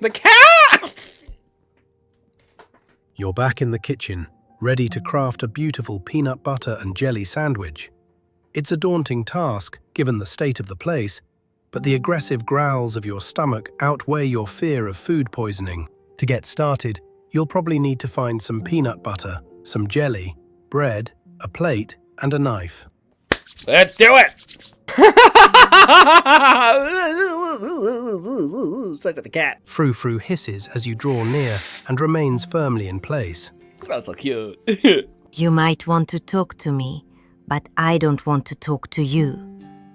The cat! You're back in the kitchen, ready to craft a beautiful peanut butter and jelly sandwich. It's a daunting task, given the state of the place, but the aggressive growls of your stomach outweigh your fear of food poisoning. To get started, you'll probably need to find some peanut butter, some jelly, bread, a plate, and a knife. Let's do it! Such at the cat. Frou-Frou hisses as you draw near and remains firmly in place. That's so cute. You might want to talk to me, but I don't want to talk to you.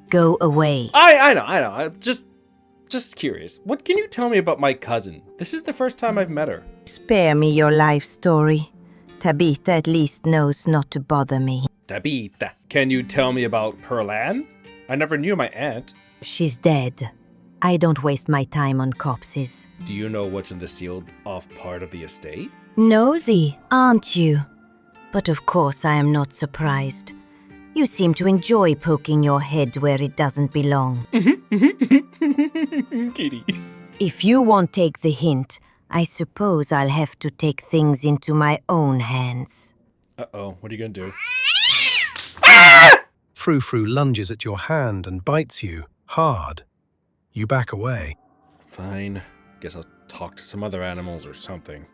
Go away. I know. I'm just curious. What can you tell me about my cousin? This is the first time I've met her. Spare me your life story. Tabitha at least knows not to bother me. Tabitha, can you tell me about Perlan? I never knew my aunt. She's dead. I don't waste my time on corpses. Do you know what's in the sealed off part of the estate? Nosy, aren't you? But of course I am not surprised. You seem to enjoy poking your head where it doesn't belong. Kitty. If you won't take the hint, I suppose I'll have to take things into my own hands. Uh-oh, what are you gonna do? Frou-Frou lunges at your hand and bites you, hard. You back away. Fine. Guess I'll talk to some other animals or something.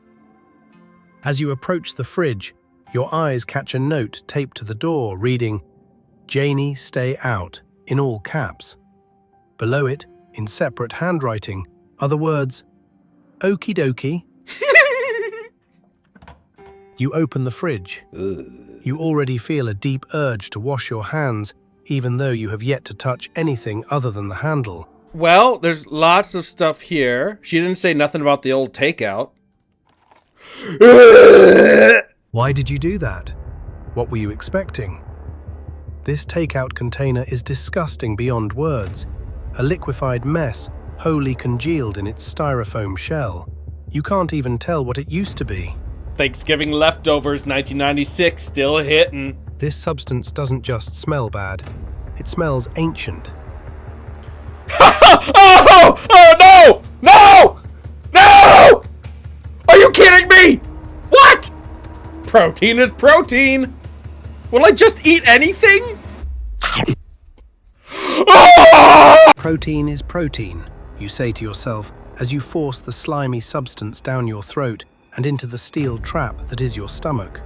As you approach the fridge, your eyes catch a note taped to the door reading, "Janie, stay out," in all caps. Below it, in separate handwriting, are the words, "Okie dokie." You open the fridge. Ugh. You already feel a deep urge to wash your hands, even though you have yet to touch anything other than the handle. Well, there's lots of stuff here. She didn't say nothing about the old takeout. Why did you do that? What were you expecting? This takeout container is disgusting beyond words, a liquefied mess, wholly congealed in its styrofoam shell. You can't even tell what it used to be. Thanksgiving leftovers, 1996, still hitting. This substance doesn't just smell bad, it smells ancient. Oh! Oh no! No! No! Are you kidding me? What? Protein is protein. Will I just eat anything? Oh! Protein is protein, you say to yourself as you force the slimy substance down your throat and into the steel trap that is your stomach.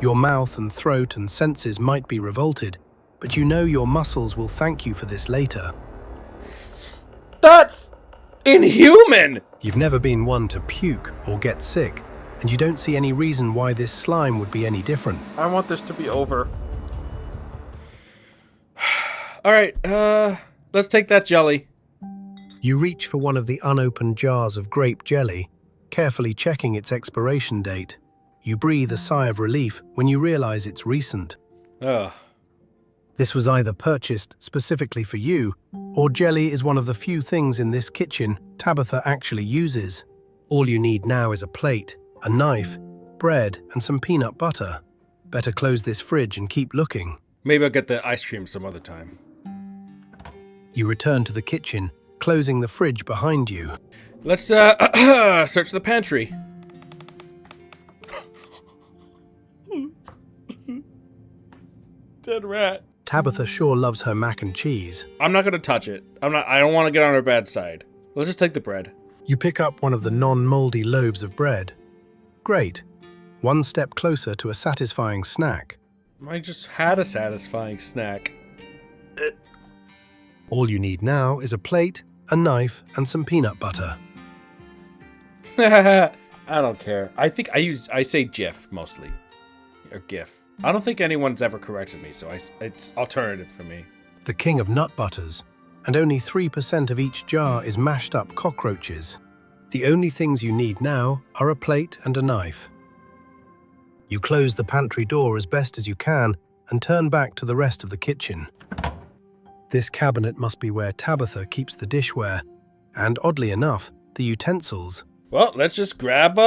Your mouth and throat and senses might be revolted, but you know your muscles will thank you for this later. That's inhuman! You've never been one to puke or get sick, and you don't see any reason why this slime would be any different. I want this to be over. Alright, let's take that jelly. You reach for one of the unopened jars of grape jelly, carefully checking its expiration date. You breathe a sigh of relief when you realize it's recent. Ugh. This was either purchased specifically for you, or jelly is one of the few things in this kitchen Tabitha actually uses. All you need now is a plate, a knife, bread, and some peanut butter. Better close this fridge and keep looking. Maybe I'll get the ice cream some other time. You return to the kitchen, closing the fridge behind you. Let's, search the pantry. Dead rat. Tabitha sure loves her mac and cheese. I'm not gonna touch it. I don't want to get on her bad side. Let's just take the bread. You pick up one of the non-moldy loaves of bread. Great. One step closer to a satisfying snack. I just had a satisfying snack. All you need now is a plate, a knife, and some peanut butter. I don't care. I think I say GIF mostly. Or GIF. I don't think anyone's ever corrected me, so it's alternative for me. The king of nut butters, and only 3% of each jar is mashed up cockroaches. The only things you need now are a plate and a knife. You close the pantry door as best as you can and turn back to the rest of the kitchen. This cabinet must be where Tabitha keeps the dishware, and oddly enough, the utensils. Well, let's just grab,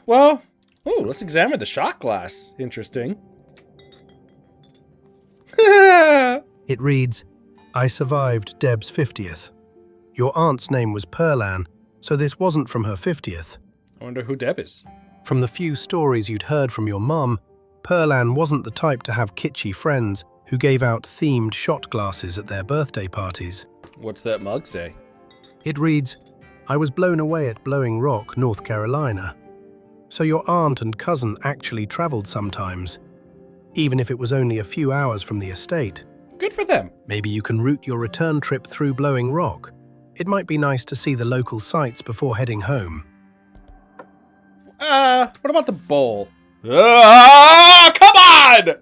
let's examine the shot glass. Interesting. It reads, "I survived Deb's 50th. Your aunt's name was Perlan, so this wasn't from her 50th. I wonder who Deb is. From the few stories you'd heard from your mum, Pearlan wasn't the type to have kitschy friends who gave out themed shot glasses at their birthday parties. What's that mug say? It reads, "I was blown away at Blowing Rock, North Carolina. So your aunt and cousin actually traveled sometimes, even if it was only a few hours from the estate. Good for them. Maybe you can route your return trip through Blowing Rock. It might be nice to see the local sights before heading home." What about the bowl? Come on!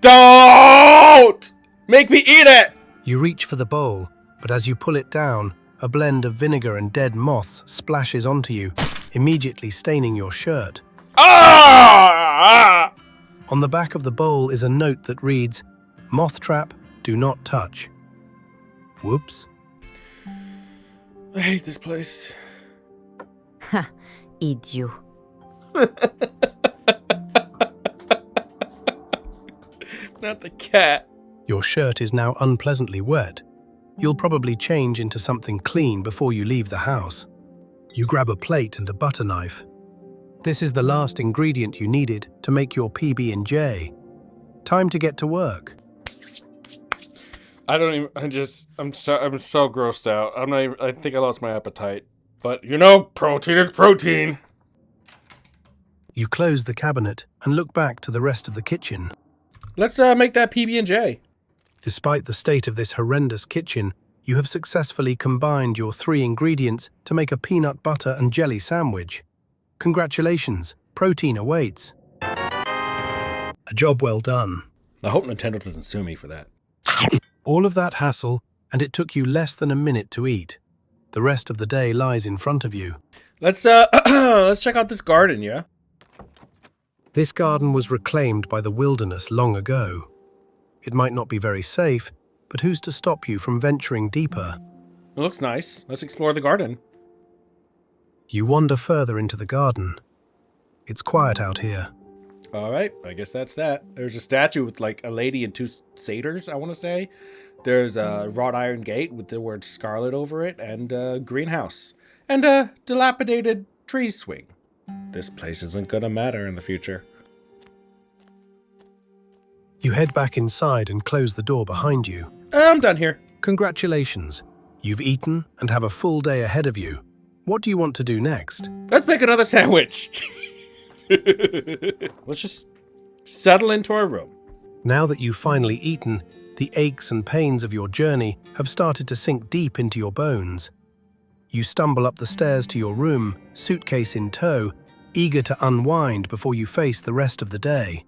Don't make me eat it! You reach for the bowl, but as you pull it down, a blend of vinegar and dead moths splashes onto you, immediately staining your shirt. Ah! On the back of the bowl is a note that reads, "Moth trap, do not touch." Whoops. I hate this place. Ha, eat you. Not the cat. Your shirt is now unpleasantly wet. You'll probably change into something clean before you leave the house. You grab a plate and a butter knife. This is the last ingredient you needed to make your PB&J. Time to get to work. I don't even, I'm so grossed out. I think I lost my appetite. But, you know, protein is protein. You close the cabinet and look back to the rest of the kitchen. Let's make that PB&J. Despite the state of this horrendous kitchen, you have successfully combined your 3 ingredients to make a peanut butter and jelly sandwich. Congratulations, protein awaits. A job well done. I hope Nintendo doesn't sue me for that. All of that hassle, and it took you less than a minute to eat. The rest of the day lies in front of you. Let's check out this garden, yeah? This garden was reclaimed by the wilderness long ago. It might not be very safe, but who's to stop you from venturing deeper? It looks nice. Let's explore the garden. You wander further into the garden. It's quiet out here. All right, I guess that's that. There's a statue with like a lady and 2 satyrs, I want to say. There's a wrought iron gate with the word Scarlet over it, and a greenhouse, and a dilapidated tree swing. This place isn't gonna matter in the future. You head back inside and close the door behind you. I'm done here. Congratulations. You've eaten and have a full day ahead of you. What do you want to do next? Let's make another sandwich. Let's just settle into our room. Now that you've finally eaten, the aches and pains of your journey have started to sink deep into your bones. You stumble up the stairs to your room, suitcase in tow, eager to unwind before you face the rest of the day.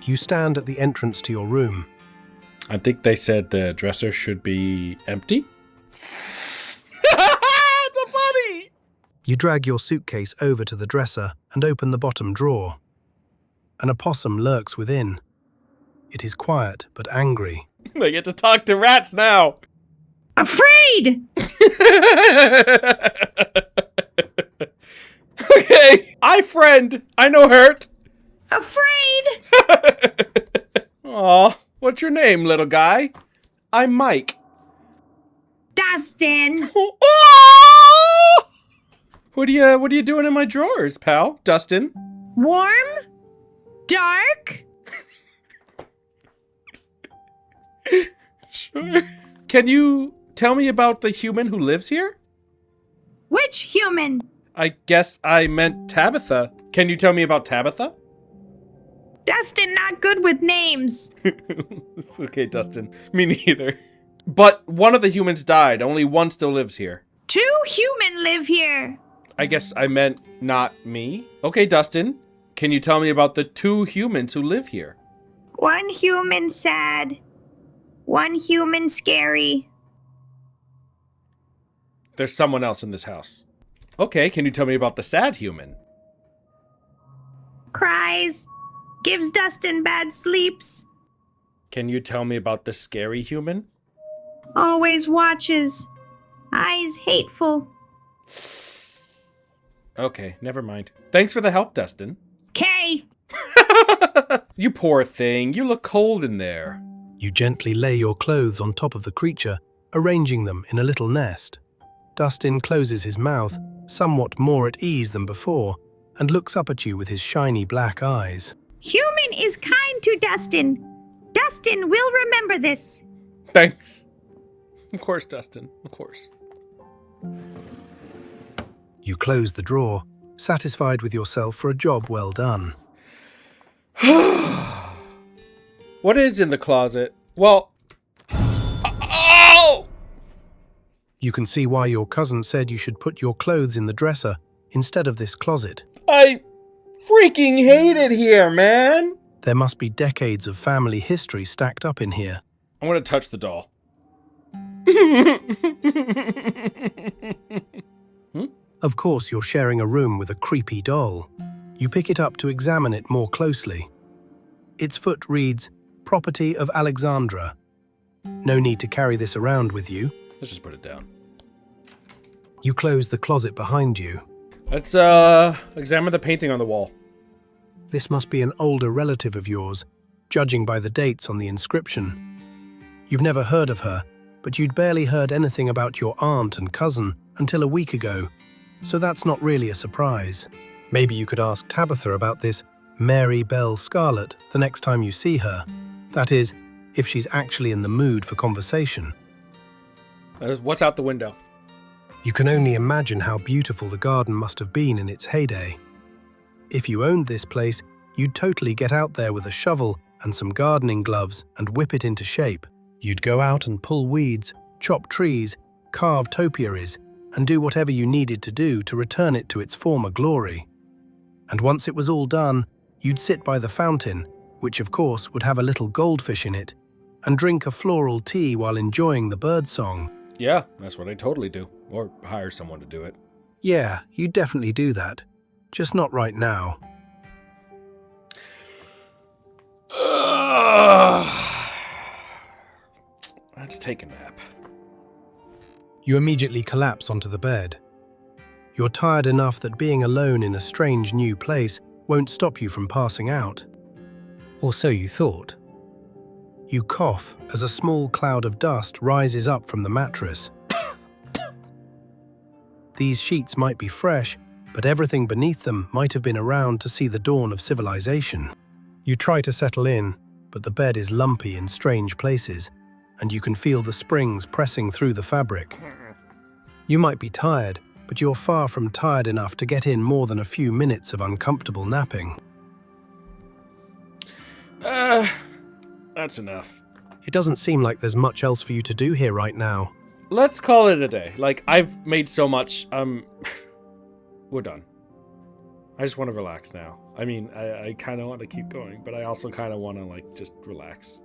You stand at the entrance to your room. I think they said the dresser should be empty. It's a funny! You drag your suitcase over to the dresser and open the bottom drawer. An opossum lurks within. It is quiet but angry. They get to talk to rats now. Afraid! Okay, friend. I know hurt. Afraid! Aw, what's your name, little guy? I'm Mike. Dustin! Oh! What are you doing in my drawers, pal? Dustin? Warm? Dark? Sure. Can you tell me about the human who lives here? Which human? I guess I meant Tabitha. Can you tell me about Tabitha? Dustin, not good with names. Okay, Dustin. Me neither. But one of the humans died. Only one still lives here. 2 human live here. I guess I meant not me. Okay, Dustin. Can you tell me about the 2 humans who live here? 1 human sad. 1 human scary. There's someone else in this house. Okay, can you tell me about the sad human? Cries. Gives Dustin bad sleeps. Can you tell me about the scary human? Always watches. Eyes hateful. Okay, never mind. Thanks for the help, Dustin. K. You poor thing. You look cold in there. You gently lay your clothes on top of the creature, arranging them in a little nest. Dustin closes his mouth, somewhat more at ease than before, and looks up at you with his shiny black eyes. Human is kind to Dustin. Dustin will remember this. Thanks. Of course, Dustin. Of course. You close the drawer, satisfied with yourself for a job well done. What is in the closet? Well... Oh! You can see why your cousin said you should put your clothes in the dresser instead of this closet. I freaking hate it here, man! There must be decades of family history stacked up in here. I'm gonna touch the doll. Of course, you're sharing a room with a creepy doll. You pick it up to examine it more closely. Its foot reads, "Property of Alexandra." No need to carry this around with you. Let's just put it down. You close the closet behind you. Let's examine the painting on the wall. This must be an older relative of yours, judging by the dates on the inscription. You've never heard of her, but you'd barely heard anything about your aunt and cousin until a week ago, so that's not really a surprise. Maybe you could ask Tabitha about this Mary Belle Scarlet the next time you see her. That is, if she's actually in the mood for conversation. What's out the window? You can only imagine how beautiful the garden must have been in its heyday. If you owned this place, you'd totally get out there with a shovel and some gardening gloves and whip it into shape. You'd go out and pull weeds, chop trees, carve topiaries, and do whatever you needed to do to return it to its former glory. And once it was all done, you'd sit by the fountain, which of course would have a little goldfish in it, and drink a floral tea while enjoying the birdsong. Yeah, that's what I totally do. Or hire someone to do it. Yeah, you definitely do that. Just not right now. Let's take a nap. You immediately collapse onto the bed. You're tired enough that being alone in a strange new place won't stop you from passing out. Or so you thought. You cough as a small cloud of dust rises up from the mattress. These sheets might be fresh, but everything beneath them might have been around to see the dawn of civilization. You try to settle in, but the bed is lumpy in strange places, and you can feel the springs pressing through the fabric. You might be tired, but you're far from tired enough to get in more than a few minutes of uncomfortable napping. That's enough. It doesn't seem like there's much else for you to do here right now. Let's call it a day. Like, I've made so much, we're done. I just want to relax now. I mean, I kind of want to keep going, but I also kind of want to, like, just relax.